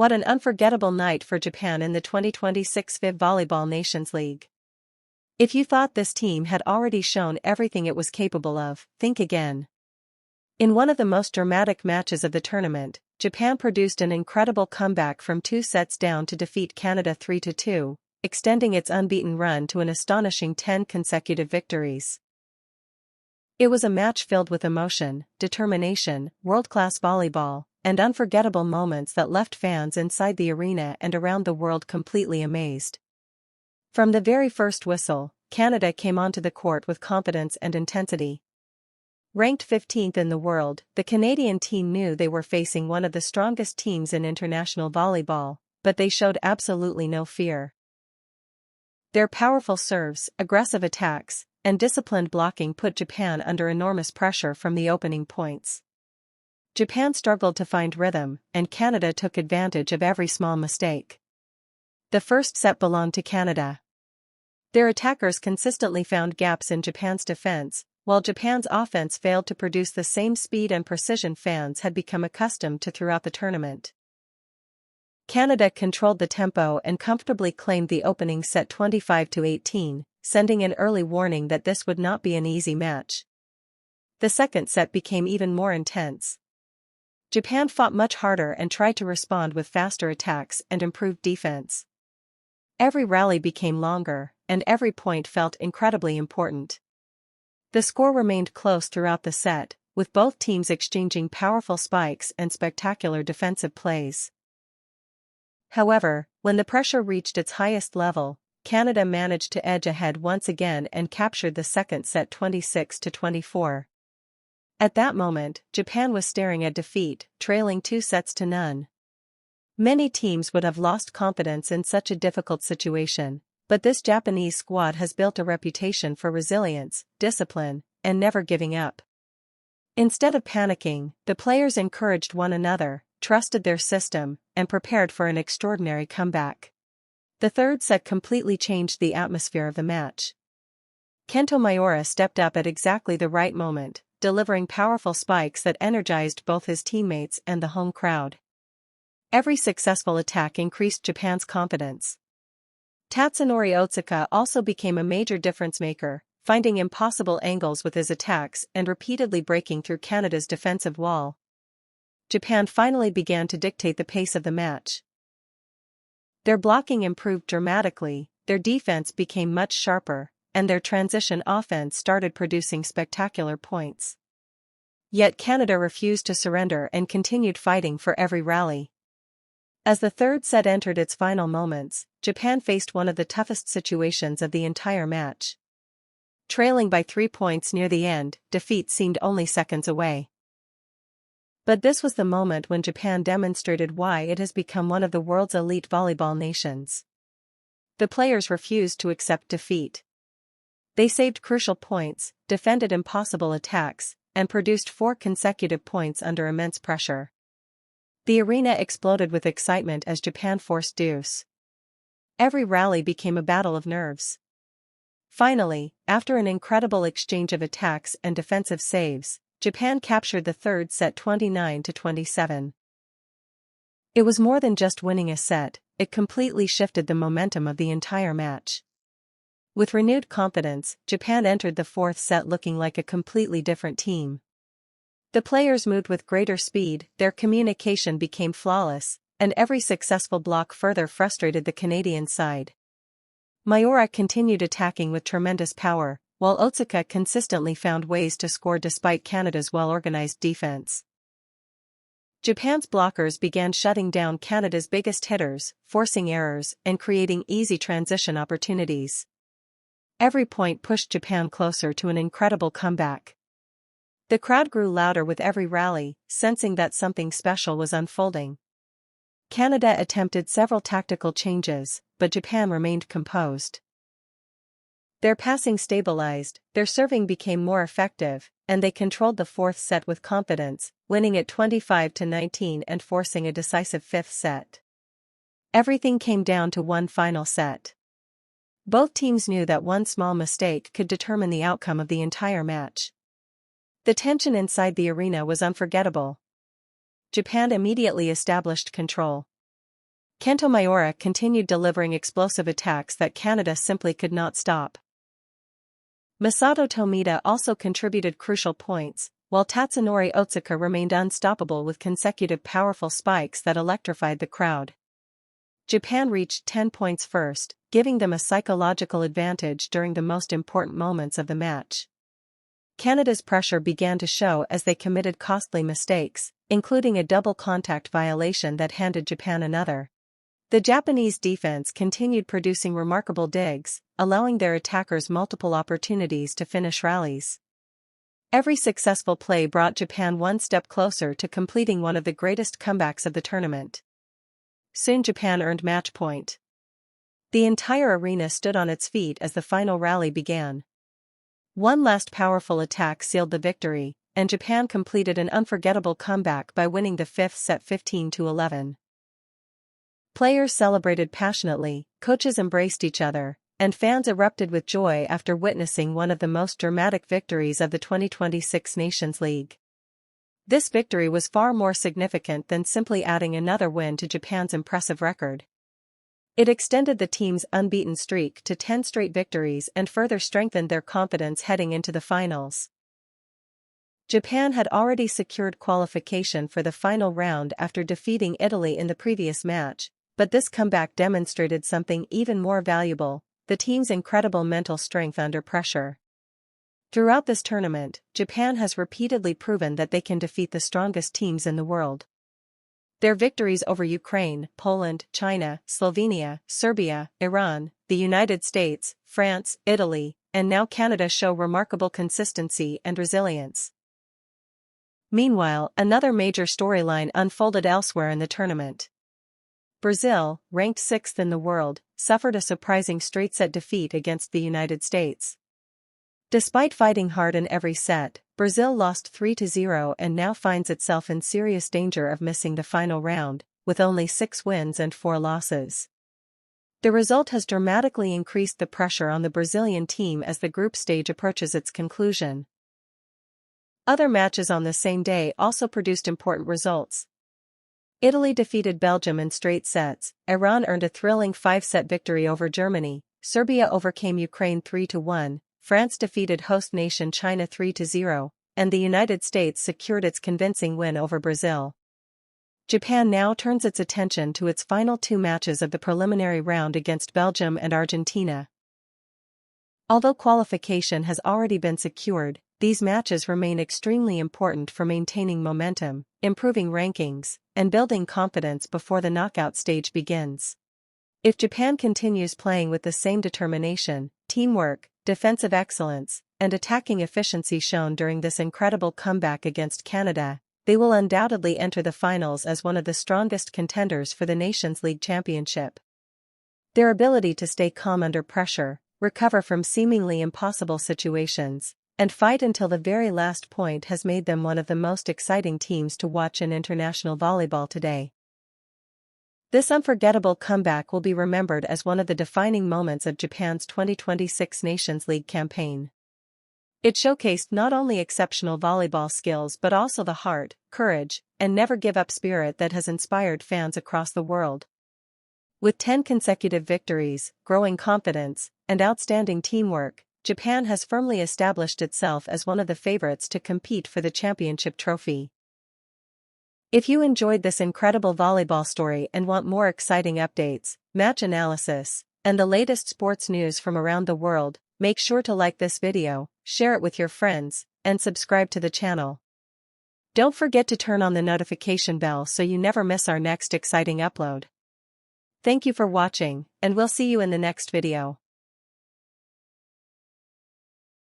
What an unforgettable night for Japan in the 2026 FIVB Volleyball Nations League. If you thought this team had already shown everything it was capable of, think again. In one of the most dramatic matches of the tournament, Japan produced an incredible comeback from 2 sets down to defeat Canada 3-2, extending its unbeaten run to an astonishing 10 consecutive victories. It was a match filled with emotion, determination, world-class volleyball, and unforgettable moments that left fans inside the arena and around the world completely amazed. From the very first whistle, Canada came onto the court with confidence and intensity. Ranked 15th in the world, the Canadian team knew they were facing one of the strongest teams in international volleyball, but they showed absolutely no fear. Their powerful serves, aggressive attacks, and disciplined blocking put Japan under enormous pressure from the opening points. Japan struggled to find rhythm, and Canada took advantage of every small mistake. The first set belonged to Canada. Their attackers consistently found gaps in Japan's defense, while Japan's offense failed to produce the same speed and precision fans had become accustomed to throughout the tournament. Canada controlled the tempo and comfortably claimed the opening set 25-18, sending an early warning that this would not be an easy match. The second set became even more intense. Japan fought much harder and tried to respond with faster attacks and improved defense. Every rally became longer, and every point felt incredibly important. The score remained close throughout the set, with both teams exchanging powerful spikes and spectacular defensive plays. However, when the pressure reached its highest level, Canada managed to edge ahead once again and captured the second set 26-24. At that moment, Japan was staring at defeat, trailing 2-0. Many teams would have lost confidence in such a difficult situation, but this Japanese squad has built a reputation for resilience, discipline, and never giving up. Instead of panicking, the players encouraged one another, trusted their system, and prepared for an extraordinary comeback. The third set completely changed the atmosphere of the match. Kento Miyaura stepped up at exactly the right moment, delivering powerful spikes that energized both his teammates and the home crowd. Every successful attack increased Japan's confidence. Tatsunori Otsuka also became a major difference-maker, finding impossible angles with his attacks and repeatedly breaking through Canada's defensive wall. Japan finally began to dictate the pace of the match. Their blocking improved dramatically, their defense became much sharper, and their transition offense started producing spectacular points. Yet Canada refused to surrender and continued fighting for every rally. As the third set entered its final moments, Japan faced one of the toughest situations of the entire match. Trailing by 3 points near the end, defeat seemed only seconds away. But this was the moment when Japan demonstrated why it has become one of the world's elite volleyball nations. The players refused to accept defeat. They saved crucial points, defended impossible attacks, and produced 4 consecutive points under immense pressure. The arena exploded with excitement as Japan forced deuce. Every rally became a battle of nerves. Finally, after an incredible exchange of attacks and defensive saves, Japan captured the third set 29-27. It was more than just winning a set, it completely shifted the momentum of the entire match. With renewed confidence, Japan entered the fourth set looking like a completely different team. The players moved with greater speed, their communication became flawless, and every successful block further frustrated the Canadian side. Miyaura continued attacking with tremendous power, while Otsuka consistently found ways to score despite Canada's well-organized defense. Japan's blockers began shutting down Canada's biggest hitters, forcing errors and creating easy transition opportunities. Every point pushed Japan closer to an incredible comeback. The crowd grew louder with every rally, sensing that something special was unfolding. Canada attempted several tactical changes, but Japan remained composed. Their passing stabilized, their serving became more effective, and they controlled the fourth set with confidence, winning it 25-19 and forcing a decisive fifth set. Everything came down to one final set. Both teams knew that one small mistake could determine the outcome of the entire match. The tension inside the arena was unforgettable. Japan immediately established control. Kento Miyaura continued delivering explosive attacks that Canada simply could not stop. Masato Tomita also contributed crucial points, while Tatsunori Otsuka remained unstoppable with consecutive powerful spikes that electrified the crowd. Japan reached 10 points first, giving them a psychological advantage during the most important moments of the match. Canada's pressure began to show as they committed costly mistakes, including a double contact violation that handed Japan another. The Japanese defense continued producing remarkable digs, allowing their attackers multiple opportunities to finish rallies. Every successful play brought Japan one step closer to completing one of the greatest comebacks of the tournament. Soon Japan earned match point. The entire arena stood on its feet as the final rally began. One last powerful attack sealed the victory, and Japan completed an unforgettable comeback by winning the fifth set 15-11. Players celebrated passionately, coaches embraced each other, and fans erupted with joy after witnessing one of the most dramatic victories of the 2026 Nations League. This victory was far more significant than simply adding another win to Japan's impressive record. It extended the team's unbeaten streak to 10 straight victories and further strengthened their confidence heading into the finals. Japan had already secured qualification for the final round after defeating Italy in the previous match, but this comeback demonstrated something even more valuable: the team's incredible mental strength under pressure. Throughout this tournament, Japan has repeatedly proven that they can defeat the strongest teams in the world. Their victories over Ukraine, Poland, China, Slovenia, Serbia, Iran, the United States, France, Italy, and now Canada show remarkable consistency and resilience. Meanwhile, another major storyline unfolded elsewhere in the tournament. Brazil, ranked 6th in the world, suffered a surprising straight-set defeat against the United States. Despite fighting hard in every set, Brazil lost 3-0 and now finds itself in serious danger of missing the final round, with only 6 wins and 4 losses. The result has dramatically increased the pressure on the Brazilian team as the group stage approaches its conclusion. Other matches on the same day also produced important results. Italy defeated Belgium in straight sets, Iran earned a thrilling 5-set victory over Germany, Serbia overcame Ukraine 3-1, France defeated host nation China 3-0, and the United States secured its convincing win over Brazil. Japan now turns its attention to its final 2 matches of the preliminary round against Belgium and Argentina. Although qualification has already been secured, these matches remain extremely important for maintaining momentum, improving rankings, and building confidence before the knockout stage begins. If Japan continues playing with the same determination, teamwork, defensive excellence, and attacking efficiency shown during this incredible comeback against Canada, they will undoubtedly enter the finals as one of the strongest contenders for the Nations League Championship. Their ability to stay calm under pressure, recover from seemingly impossible situations, and fight until the very last point has made them one of the most exciting teams to watch in international volleyball today. This unforgettable comeback will be remembered as one of the defining moments of Japan's 2026 Nations League campaign. It showcased not only exceptional volleyball skills but also the heart, courage, and never-give-up spirit that has inspired fans across the world. With 10 consecutive victories, growing confidence, and outstanding teamwork, Japan has firmly established itself as one of the favorites to compete for the championship trophy. If you enjoyed this incredible volleyball story and want more exciting updates, match analysis, and the latest sports news from around the world, make sure to like this video, share it with your friends, and subscribe to the channel. Don't forget to turn on the notification bell so you never miss our next exciting upload. Thank you for watching, and we'll see you in the next video.